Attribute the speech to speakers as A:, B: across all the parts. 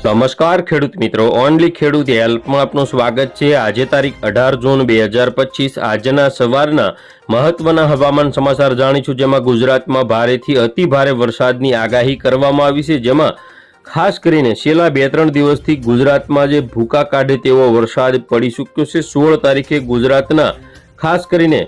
A: નમસ્કાર ખેડૂત મિત્રો, ઓનલી ખેડૂત હેલ્પમાં આપનું સ્વાગત છે। આજે તારીખ 18 જૂન 2025 આજના સવારના મહત્વના હવામાન સમાચાર જાણીશું, જેમાં ગુજરાતમાં ભારેથી અતિ ભારે વરસાદની આગાહી કરવામાં આવી છે। જેમાં ખાસ કરીને છેલ્લા 2-3 દિવસથી ગુજરાતમાં જે ભૂકા કાઢે તેવો વરસાદ પડી ચૂક્યો છે। 16 તારીખે ગુજરાતના ખાસ કરીને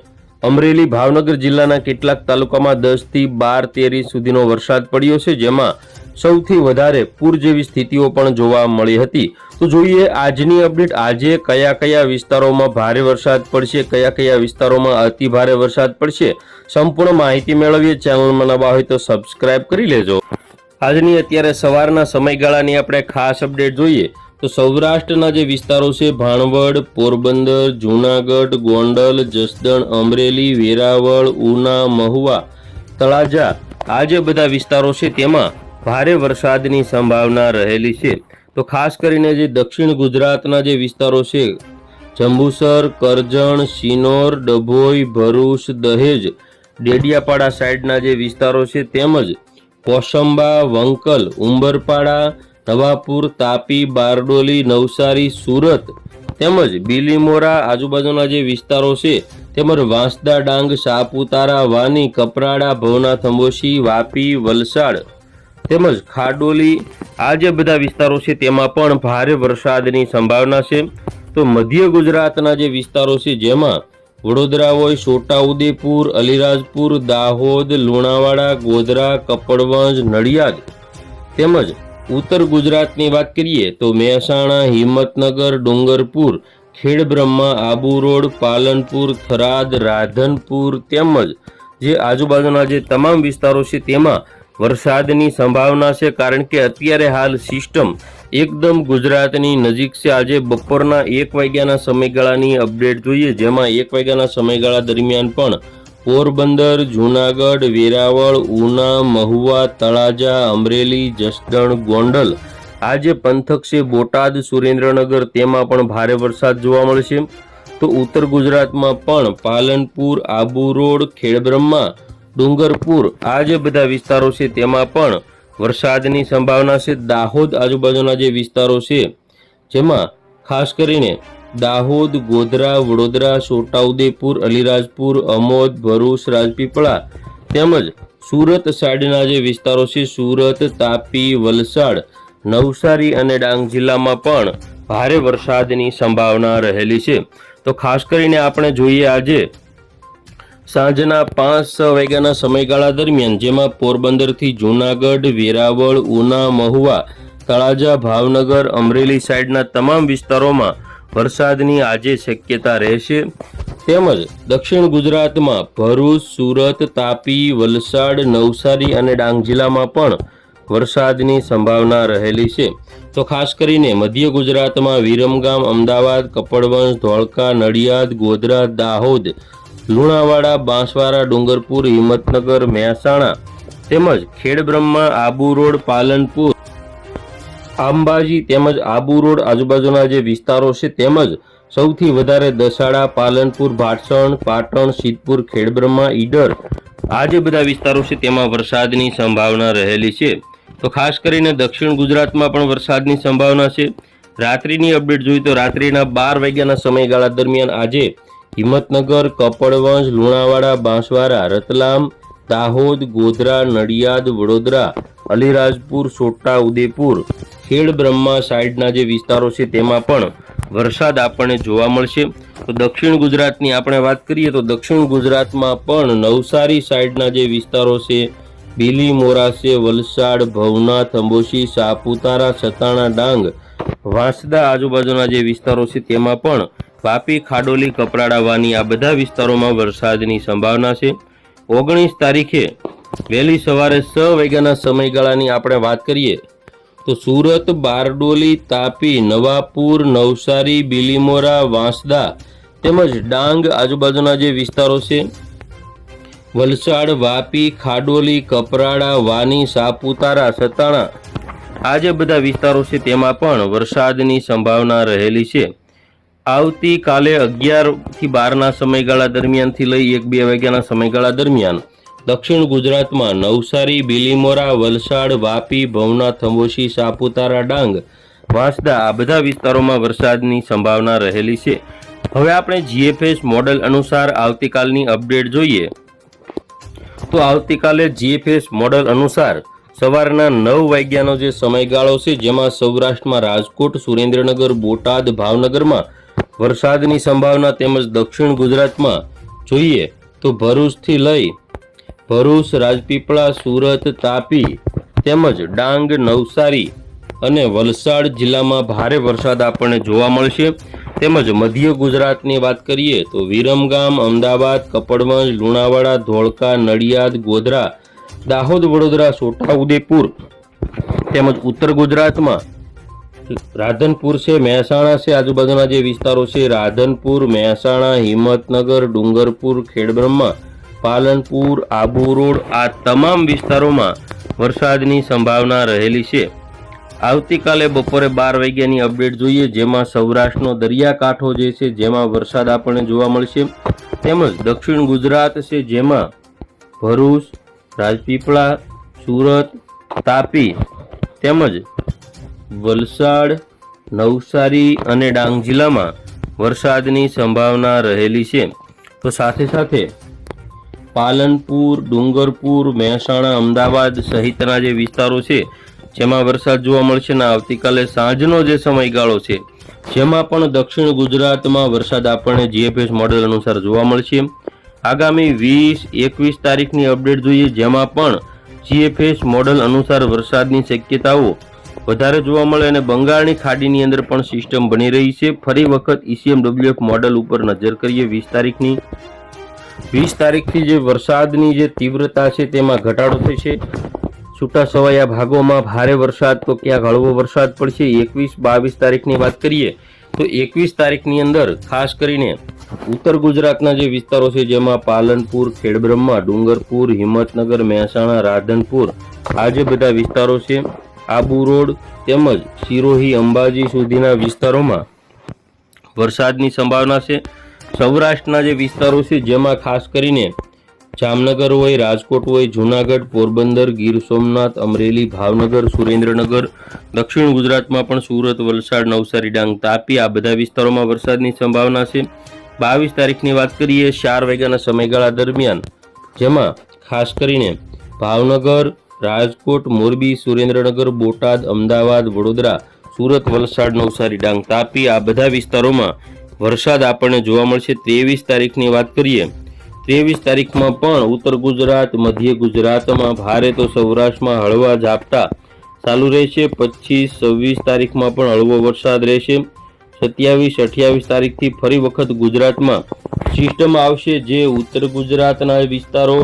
A: અમરેલી, ભાવનગર જિલ્લાના કેટલાક તાલુકામાં 10 થી 12-13 ઇંચ સુધીનો વરસાદ પડ્યો છે, જેમાં સૌથી વધારે પૂર જેવી સ્થિતિઓ પણ જોવા મળી હતી। તો જોઈએ આજની અપડેટ। આજે કયા કયા વિસ્તારોમાં ભારે વરસાદ પડશે, કયા કયા વિસ્તારોમાં અતિ ભારે વરસાદ પડશે, સંપૂર્ણ માહિતી મેળવીએ। ચેનલમાં નવા હોય તો સબસ્ક્રાઇબ કરી લેજો। આજની અત્યારે સવારના સમયગાળાની આપણે ખાસ અપડેટ જોઈએ તો સૌરાષ્ટ્રના જે વિસ્તારો છે ભાણવડ, પોરબંદર, જૂનાગઢ, ગોંડલ, જસદણ, અમરેલી, વેરાવળ, ઉના, મહુવા, તળાજા, આ જે બધા વિસ્તારો છે તેમાં ભારે વરસાદની સંભાવના રહેલી છે। તો ખાસ કરીને જે દક્ષિણ ગુજરાતના જે વિસ્તારો છે જંબુસર, કરજણ, શિનોર, ડભોઈ, ભરૂચ, દહેજ, ડેડિયાપાડા સાઈડના જે વિસ્તારો છે તેમજ કોસંબા, વંકલ, ઉંબરપાડા, નવાપુર, તાપી, બારડોલી, નવસારી, સુરત તેમજ બીલીમોરા આજુબાજુના જે વિસ્તારો છે તેમજ વાંસદા, ડાંગ, સાપુતારા, વાની, કપરાડા, ભવનાથ, અંબોશી, વાપી, વલસાડ તેમજ ખાડોલી, આ જે બધા વિસ્તારો છે તેમાં પણ ભારે વરસાદની સંભાવના છે। તો મધ્ય ગુજરાતના જે વિસ્તારો છે જેમાં વડોદરા હોય, છોટાઉદેપુર, અલીરાજપુર, દાહોદ, લુણાવાડા, ગોધરા, કપડવંજ, નડિયાદ તેમજ ઉત્તર ગુજરાતની વાત કરીએ તો મહેસાણા, હિંમતનગર, ડુંગરપુર, ખેડબ્રહ્મા, આબુ રોડ, પાલનપુર, થરાદ, રાધનપુર તેમજ જે આજુબાજુના જે તમામ વિસ્તારો છે તેમાં વરસાદની સંભાવના છે, કારણ કે અત્યારે હાલ સિસ્ટમ એકદમ ગુજરાતની નજીક છે। આજે બપોરના 1 વાગ્યાના સમયગાળાની અપડેટ જોઈએ, જેમાં 1 વાગ્યાના સમયગાળા દરમિયાન પણ પોરબંદર, જૂનાગઢ, વેરાવળ, ઉના, મહુવા, તળાજા, અમરેલી, જસદણ, ગોંડલ, આ જે પંથક છે બોટાદ, સુરેન્દ્રનગર તેમાં પણ ભારે વરસાદ જોવા મળશે। તો ઉત્તર ગુજરાતમાં પણ પાલનપુર, આબુ રોડ, ખેડબ્રહ્મા, ડુંગરપુર, આ જે બધા વિસ્તારો છે તેમાં પણ વરસાદની સંભાવના છે। દાહોદ આજુબાજુના જે વિસ્તારો છે જેમાં ખાસ કરીને દાહોદ, ગોધરા, વડોદરા, છોટાઉદેપુર, અલીરાજપુર, અમોદ, ભરૂચ, રાજપીપળા તેમજ સુરત સાઈડના જે વિસ્તારો છે સુરત, તાપી, વલસાડ, નવસારી અને ડાંગ જિલ્લામાં પણ ભારે વરસાદની સંભાવના રહેલી છે। તો ખાસ કરીને આપણે જોઈએ આજે સાંજના 5-6 વાગ્યાના સમયગાળા દરમિયાન, જેમાં પોરબંદરથી જૂનાગઢ, વેરાવળ, ઉના, મહુવા, તળાજા, ભાવનગર, અમરેલી સાઈડના તમામ વિસ્તારોમાં વરસાદની આજે શક્યતા રહેશે। તેમજ દક્ષિણ ગુજરાતમાં ભરૂચ, સુરત, તાપી, વલસાડ, નવસારી અને ડાંગ જિલ્લામાં પણ વરસાદની સંભાવના રહેલી છે। તો ખાસ કરીને મધ્ય ગુજરાતમાં વિરમગામ, અમદાવાદ, કપડવંજ, ધોળકા, નડિયાદ, ગોધરા, દાહોદ, લુણાવાડા, બાંસવાડા, ડુંગરપુર, હિંમતનગર, મહેસાણા તેમજ ખેડબ્રહ્મા, આબુ રોડ, પાલનપુર, અંબાજી તેમજ આબુ રોડ આજુબાજુના જે વિસ્તારો છે તેમજ સૌથી વધારે દસાડા, પાલનપુર, ભાટસણ, પાટણ, સિદ્ધપુર, ખેડબ્રહ્મા, ઈડર, આ જે બધા વિસ્તારો છે તેમાં વરસાદની સંભાવના રહેલી છે। તો ખાસ કરીને દક્ષિણ ગુજરાતમાં પણ વરસાદની સંભાવના છે। રાત્રિની અપડેટ જોઈએ તો રાત્રિના 12 વાગ્યાના સમયગાળા દરમિયાન આજે હિંમતનગર, કપડવંજ, લુણાવાડા, બાંસવાડા, રતલામ, દાહોદ, ગોધરા, નડિયાદ, વડોદરા, અલીરાજપુર, છોટાઉદેપુર, ખેડબ્રહ્મા સાઈડના જે વિસ્તારો છે તેમાં પણ વરસાદ આપણને જોવા મળશે। તો દક્ષિણ ગુજરાતની આપણે વાત કરીએ તો દક્ષિણ ગુજરાતમાં પણ નવસારી સાઈડના જે વિસ્તારો છે, બીલીમોરા છે, વલસાડ, ભવનાથ, અંબોશી, સાપુતારા, સતાણા, ડાંગ, વાંસદા આજુબાજુના જે વિસ્તારો છે તેમાં પણ વાપી, ખાડોલી, કપરાડા, વાની, આ બધા વિસ્તારોમાં વરસાદની સંભાવના છે। 19 તારીખે વહેલી સવારે 6 વાગ્યાના સમયગાળાની આપણે વાત કરીએ તો સુરત, બારડોલી, તાપી, નવાપુર, નવસારી, બીલીમોરા, વાંસદા તેમજ ડાંગ આજુબાજુના જે વિસ્તારો છે વલસાડ, વાપી, ખાડોલી, કપરાડા, વાની, સાપુતારા, સતાણા, આ જે બધા વિસ્તારો છે તેમાં પણ વરસાદની સંભાવના રહેલી છે। આવતીકાલે 11 થી 12ના સમયગાળા દરમિયાનથી લઈ 1-2 વાગ્યાના સમયગાળા દરમિયાન દક્ષિણ ગુજરાતમાં નવસારી, બીલીમોરા, વલસાડ, વાપી, ભવનાથ, અંબોશી, સાપુતારા, ડાંગ, વાંસદા આ બધા વિસ્તારોમાં વરસાદની સંભાવના રહેલી છે. હવે આપણે જીએફએસ મોડેલ અનુસાર આવતીકાલની અપડેટ જોઈએ તો આવતીકાલે જીએફએસ મોડેલ અનુસાર સવારના 9 વાગ્યાનો જે સમયગાળો છે જેમાં સૌરાષ્ટ્રમાં રાજકોટ, સુરેન્દ્રનગર, બોટાદ, ભાવનગરમાં વરસાદની સંભાવના તેમજ દક્ષિણ ગુજરાતમાં જોઈએ તો ભરૂચથી લઈ ભરૂચ, રાજપીપળા, સુરત, તાપી તેમજ ડાંગ, નવસારી અને વલસાડ જિલ્લામાં ભારે વરસાદ આપણને જોવા મળશે. તેમજ મધ્ય ગુજરાતની વાત કરીએ તો વિરમગામ, અમદાવાદ, કપડવંજ, લુણાવાડા, ધોળકા, નડિયાદ, ગોધરા, દાહોદ, વડોદરા, છોટાઉદેપુર તેમજ ઉત્તર ગુજરાતમાં રાધનપુર છે, મહેસાણા છે, આજુબાજુના જે વિસ્તારો છે રાધનપુર, મહેસાણા, હિંમતનગર, ડુંગરપુર, ખેડબ્રહ્મા, પાલનપુર, આબુ રોડ આ તમામ વિસ્તારોમાં વરસાદની સંભાવના રહેલી છે. આવતીકાલે બપોરે 12 વાગ્યાની અપડેટ જોઈએ જેમાં સૌરાષ્ટ્રનો દરિયાકાંઠો જે છે જેમાં વરસાદ આપણને જોવા મળશે. તેમજ દક્ષિણ ગુજરાત છે જેમાં ભરૂચ, રાજપીપળા, સુરત, તાપી તેમજ વલસાડ, નવસારી અને ડાંગ જિલ્લામાં વરસાદની સંભાવના રહેલી છે. તો સાથે સાથે પાલનપુર, ડુંગરપુર, મહેસાણા, અમદાવાદ સહિતના જે વિસ્તારો છે જેમાં વરસાદ જોવા મળશે ને આવતીકાલે સાંજનો જે સમયગાળો છે જેમાં પણ દક્ષિણ ગુજરાતમાં વરસાદ આપણને જીએફએસ મોડેલ અનુસાર જોવા મળશે. આગામી 20-21 તારીખની અપડેટ જોઈએ જેમાં પણ જીએફએસ મોડેલ અનુસાર વરસાદની શક્યતાઓ વધારે જોવા મળે અને બંગાળની ખાડીની અંદર પણ સિસ્ટમ બની રહી છે. ફરી વખત ECMWF મોડેલ ઉપર નજર કરીએ 20 તારીખની. 20 તારીખથી જે વરસાદની જે તીવ્રતા છે તેમાં ઘટાડો થશે. છૂટાછવાયા ભાગોમાં ભારે વરસાદ તો ક્યાંક હળવો વરસાદ પડશે. 21-22 તારીખની વાત કરીએ તો 21 તારીખની અંદર ખાસ કરીને ઉત્તર ગુજરાતના જે વિસ્તારો છે જેમાં પાલનપુર, ખેડબ્રહ્મા, ડુંગરપુર, હિંમતનગર, મહેસાણા, રાધનપુર આ જે બધા વિસ્તારો છે, આબુ રોડ તેમજ સિરોહી, અંબાજી સુધીના વિસ્તારોમાં વરસાદની સંભાવના છે. સૌરાષ્ટ્રના જે વિસ્તારો છે જેમાં ખાસ કરીને જામનગર હોય, રાજકોટ હોય, જૂનાગઢ, પોરબંદર, ગીર સોમનાથ, અમરેલી, ભાવનગર, સુરેન્દ્રનગર, દક્ષિણ ગુજરાતમાં પણ સુરત, વલસાડ, નવસારી, ડાંગ, તાપી આ બધા વિસ્તારોમાં વરસાદની સંભાવના છે. 22 તારીખની વાત કરીએ 4 વાગ્યાના સમયગાળા દરમિયાન જેમાં ખાસ કરીને ભાવનગર, રાજકોટ, મોરબી, સુરેન્દ્રનગર, બોટાદ, અમદાવાદ, વડોદરા, સુરત, વલસાડ, નવસારી, ડાંગ, તાપી આ બધા વિસ્તારોમાં વરસાદ આપણને જોવા મળશે. 23 તારીખની વાત કરીએ 23 તારીખમાં પણ ઉત્તર ગુજરાત, મધ્ય ગુજરાતમાં ભારે તો સૌરાષ્ટ્રમાં હળવા ઝાપટા ચાલુ રહેશે. 25-26 તારીખમાં પણ હળવો વરસાદ રહેશે. 27-28 તારીખથી ફરી વખત ગુજરાતમાં સિસ્ટમ આવશે જે ઉત્તર ગુજરાતના વિસ્તારો,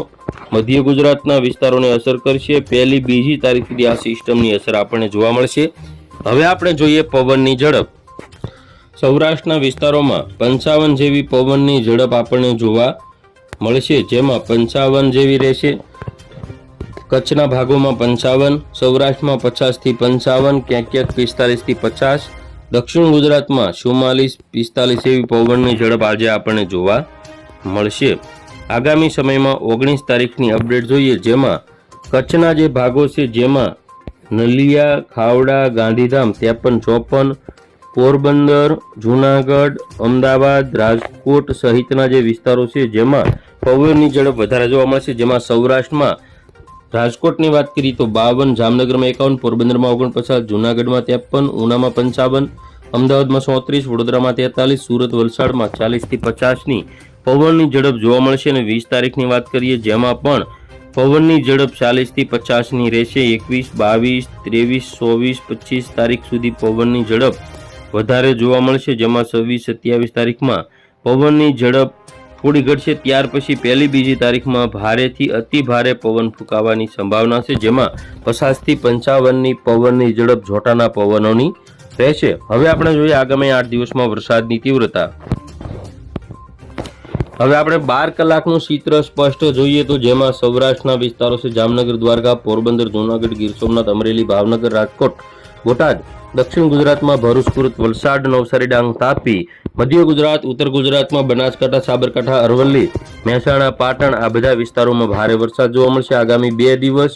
A: મધ્ય ગુજરાતના વિસ્તારોને અસર કરશે. 1લી-2જી તારીખ સુધી આ સિસ્ટમની અસર આપણને જોવા મળશે. હવે આપણે જોઈએ પવનની ઝડપ. સૌરાષ્ટ્રના વિસ્તારોમાં 55 જેવી પવનની ઝડપ આપણને જોવા મળશે જેમાં 55 જેવી રહેશે. કચ્છના ભાગોમાં 55, સૌરાષ્ટ્રમાં 50 થી 55, ક્યાંક ક્યાંક 45 થી 50, દક્ષિણ ગુજરાતમાં 44-45 એવી પવનની ઝડપ આજે આપણને જોવા મળશે. આગામી સમયમાં 19 તારીખની અપડેટ જોઈએ જેમાં કચ્છના જે ભાગો છે જેમાં નલિયા, ખાવડા, ગાંધીધામ 53-54, પોરબંદર, જૂનાગઢ, અમદાવાદ, રાજકોટ સહિતના જે વિસ્તારો છે જેમાં પવનની ઝડપ વધારે જોવા મળશે. જેમાં સૌરાષ્ટ્રમાં રાજકોટની વાત કરીએ તો 52, જામનગરમાં 51, પોરબંદરમાં 49, જૂનાગઢમાં 53, ઉનામાં 55, અમદાવાદમાં 34, વડોદરામાં 43, સુરત, વલસાડમાં 40 થી 50ની પવનની ઝડપ જોવા મળશે. અને 20 તારીખની વાત કરીએ જેમાં પણ પવનની ઝડપ 40 થી 50ની રહેશે. 21, 22, 23, 24, 25 તારીખ સુધી પવનની ઝડપ વધારે જોવા મળશે. જેમાં 26-27 તારીખમાં પવનની ઝડપ થોડી ઘટશે. ત્યાર પછી 1લી-2જી તારીખમાં ભારેથી અતિ ભારે પવન ફૂંકાવાની સંભાવના છે જેમાં 50 થી 55ની પવનની ઝડપ જોટાના પવનોની રહેશે. હવે આપણે જોઈએ આગામી 8 દિવસમાં વરસાદની તીવ્રતા. હવે આપણે 12 કલાકનું ચિત્ર સ્પષ્ટ જોઈએ તો જેમાં સૌરાષ્ટ્રના વિસ્તારો છે જામનગર, દ્વારકા, પોરબંદર, જૂનાગઢ, ગીર સોમનાથ, અમરેલી, ભાવનગર, રાજકોટ, બોટાદ, દક્ષિણ ગુજરાતમાં ભરૂચ, સુરત, વલસાડ, નવસારી, ડાંગ, તાપી, મધ્ય ગુજરાત, ઉત્તર ગુજરાતમાં બનાસકાંઠા, સાબરકાંઠા, અરવલ્લી, મહેસાણા, પાટણ આ બધા વિસ્તારોમાં ભારે વરસાદ જોવા મળશે. આગામી 2 દિવસ,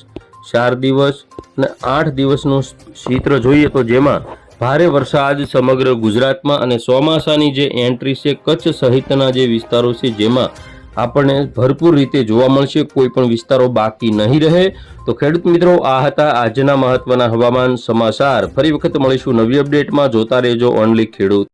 A: 4 દિવસ અને 8 દિવસનું ચિત્ર જોઈએ તો જેમાં ભારે વરસાદ સમગ્ર ગુજરાતમાં અને ચોમાસાની જે એન્ટ્રી છે કચ્છ સહિતના જે વિસ્તારો છે જેમાં આપણને ભરપૂર રીતે જોવા મળશે, કોઈ પણ વિસ્તારો બાકી નહીં રહે. તો ખેડૂત મિત્રો, આ હતા આજના મહત્વના હવામાન સમાચાર. ફરી વખત મળીશું નવી અપડેટમાં. જોતા રહેજો ઓનલી ખેડૂત.